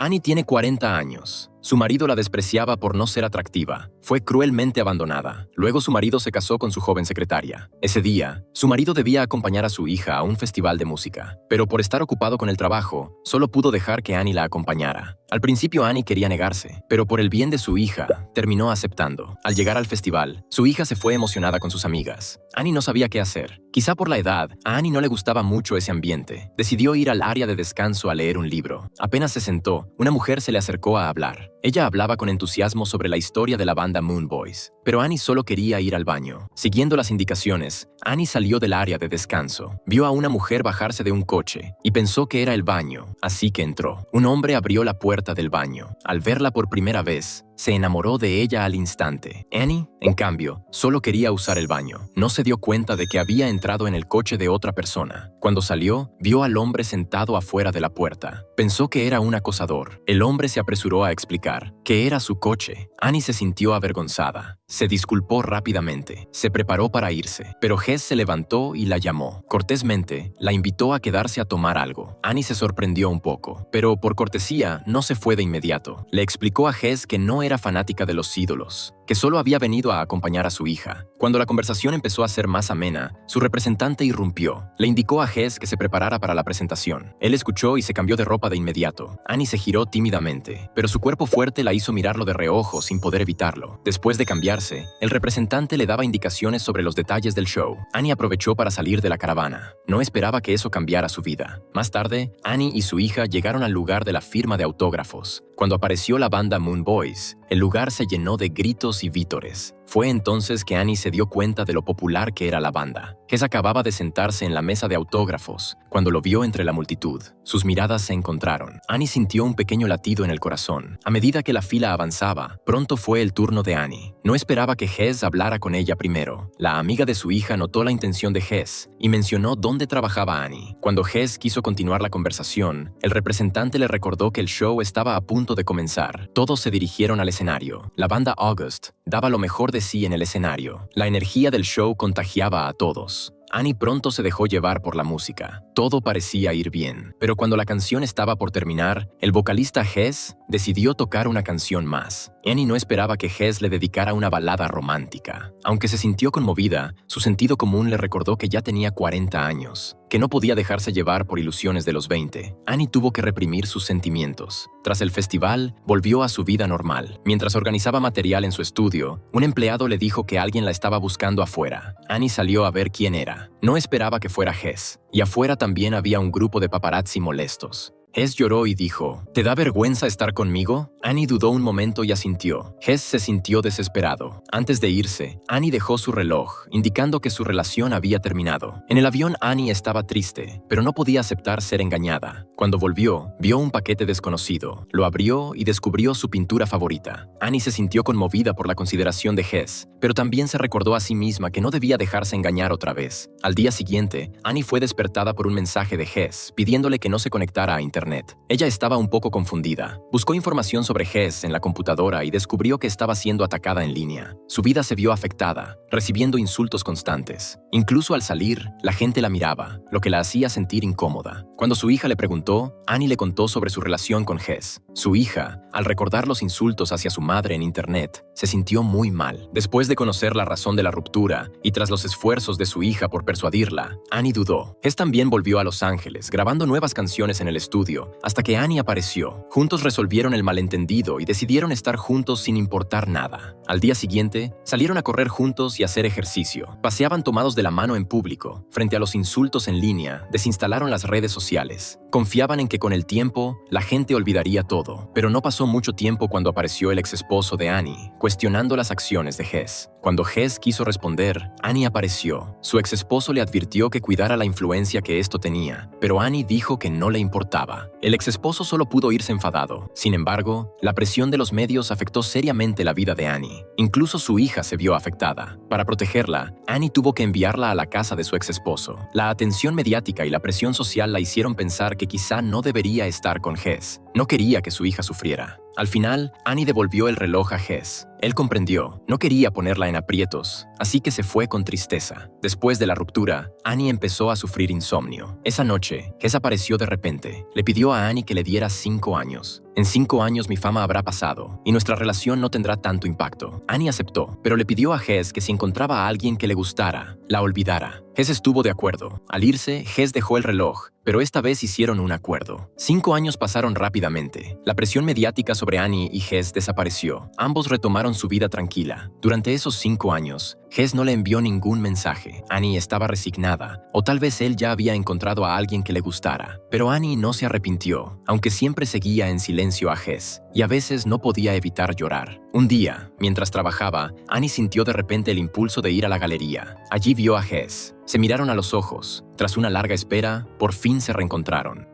Annie tiene 40 años. Su marido la despreciaba por no ser atractiva. Fue cruelmente abandonada. Luego su marido se casó con su joven secretaria. Ese día, su marido debía acompañar a su hija a un festival de música, pero por estar ocupado con el trabajo, solo pudo dejar que Annie la acompañara. Al principio Annie quería negarse, pero por el bien de su hija, terminó aceptando. Al llegar al festival, su hija se fue emocionada con sus amigas. Annie no sabía qué hacer. Quizá por la edad, a Annie no le gustaba mucho ese ambiente. Decidió ir al área de descanso a leer un libro. Apenas se sentó, una mujer se le acercó a hablar. Ella hablaba con entusiasmo sobre la historia de la banda Moon Boys, pero Annie solo quería ir al baño. Siguiendo las indicaciones, Annie salió del área de descanso. Vio a una mujer bajarse de un coche y pensó que era el baño, así que entró. Un hombre abrió la puerta del baño. Al verla por primera vez, se enamoró de ella al instante. Annie, en cambio, solo quería usar el baño. No se dio cuenta de que había entrado en el coche de otra persona. Cuando salió, vio al hombre sentado afuera de la puerta. Pensó que era un acosador. El hombre se apresuró a explicar que era su coche. Annie se sintió avergonzada. Se disculpó rápidamente. Se preparó para irse, pero Hess se levantó y la llamó. Cortésmente, la invitó a quedarse a tomar algo. Annie se sorprendió un poco, pero por cortesía no se fue de inmediato. Le explicó a Hess que no era fanática de los ídolos, que solo había venido a acompañar a su hija. Cuando la conversación empezó a ser más amena, su representante irrumpió. Le indicó a Hess que se preparara para la presentación. Él escuchó y se cambió de ropa de inmediato. Annie se giró tímidamente, pero su cuerpo fuerte la hizo mirarlo de reojo sin poder evitarlo. Después de cambiarse, el representante le daba indicaciones sobre los detalles del show. Annie aprovechó para salir de la caravana. No esperaba que eso cambiara su vida. Más tarde, Annie y su hija llegaron al lugar de la firma de autógrafos. Cuando apareció la banda Moon Boys, el lugar se llenó de gritos y vítores. Fue entonces que Annie se dio cuenta de lo popular que era la banda. Hess acababa de sentarse en la mesa de autógrafos cuando lo vio entre la multitud. Sus miradas se encontraron. Annie sintió un pequeño latido en el corazón. A medida que la fila avanzaba, pronto fue el turno de Annie. No esperaba que Hess hablara con ella primero. La amiga de su hija notó la intención de Hess y mencionó dónde trabajaba Annie. Cuando Hess quiso continuar la conversación, el representante le recordó que el show estaba a punto de comenzar. Todos se dirigieron al escenario. La banda August daba lo mejor de sí en el escenario. La energía del show contagiaba a todos. Annie pronto se dejó llevar por la música. Todo parecía ir bien, pero cuando la canción estaba por terminar, el vocalista Hess decidió tocar una canción más. Annie no esperaba que Hess le dedicara una balada romántica. Aunque se sintió conmovida, su sentido común le recordó que ya tenía 40 años, que no podía dejarse llevar por ilusiones de los 20. Annie tuvo que reprimir sus sentimientos. Tras el festival, volvió a su vida normal. Mientras organizaba material en su estudio, un empleado le dijo que alguien la estaba buscando afuera. Annie salió a ver quién era. No esperaba que fuera Hess, y afuera también había un grupo de paparazzi molestos. Hess lloró y dijo, ¿te da vergüenza estar conmigo? Annie dudó un momento y asintió. Hess se sintió desesperado. Antes de irse, Annie dejó su reloj, indicando que su relación había terminado. En el avión Annie estaba triste, pero no podía aceptar ser engañada. Cuando volvió, vio un paquete desconocido. Lo abrió y descubrió su pintura favorita. Annie se sintió conmovida por la consideración de Hess, pero también se recordó a sí misma que no debía dejarse engañar otra vez. Al día siguiente, Annie fue despertada por un mensaje de Hess, pidiéndole que no se conectara a internet. Ella estaba un poco confundida. Buscó información sobre Hess en la computadora y descubrió que estaba siendo atacada en línea. Su vida se vio afectada, recibiendo insultos constantes. Incluso al salir, la gente la miraba, lo que la hacía sentir incómoda. Cuando su hija le preguntó, Annie le contó sobre su relación con Hess. Su hija, al recordar los insultos hacia su madre en internet, se sintió muy mal. Después de conocer la razón de la ruptura y tras los esfuerzos de su hija por persuadirla, Annie dudó. Hess también volvió a Los Ángeles, grabando nuevas canciones en el estudio, hasta que Annie apareció. Juntos resolvieron el malentendido y decidieron estar juntos sin importar nada. Al día siguiente, salieron a correr juntos y hacer ejercicio. Paseaban tomados de la mano en público. Frente a los insultos en línea, desinstalaron las redes sociales. Confiaban en que con el tiempo, la gente olvidaría todo. Pero no pasó mucho tiempo cuando apareció el exesposo de Annie, cuestionando las acciones de Hess. Cuando Hess quiso responder, Annie apareció. Su exesposo le advirtió que cuidara la influencia que esto tenía, pero Annie dijo que no le importaba. El exesposo solo pudo irse enfadado. Sin embargo, la presión de los medios afectó seriamente la vida de Annie. Incluso su hija se vio afectada. Para protegerla, Annie tuvo que enviarla a la casa de su exesposo. La atención mediática y la presión social la hicieron pensar que quizá no debería estar con Hess. No quería que su hija sufriera. Al final, Annie devolvió el reloj a Hess. Él comprendió, no quería ponerla en aprietos, así que se fue con tristeza. Después de la ruptura, Annie empezó a sufrir insomnio. Esa noche, Hess apareció de repente. Le pidió a Annie que le diera 5 años. En 5 años mi fama habrá pasado y nuestra relación no tendrá tanto impacto. Annie aceptó, pero le pidió a Hess que si encontraba a alguien que le gustara, la olvidara. Hess estuvo de acuerdo. Al irse, Hess dejó el reloj, pero esta vez hicieron un acuerdo. 5 años pasaron rápidamente. La presión mediática sobre Annie y Hess desapareció. Ambos retomaron su vida tranquila. Durante esos 5 años, Hess no le envió ningún mensaje. Annie estaba resignada, o tal vez él ya había encontrado a alguien que le gustara. Pero Annie no se arrepintió, aunque siempre seguía en silencio a Hess, y a veces no podía evitar llorar. Un día, mientras trabajaba, Annie sintió de repente el impulso de ir a la galería. Allí vio a Hess. Se miraron a los ojos. Tras una larga espera, por fin se reencontraron.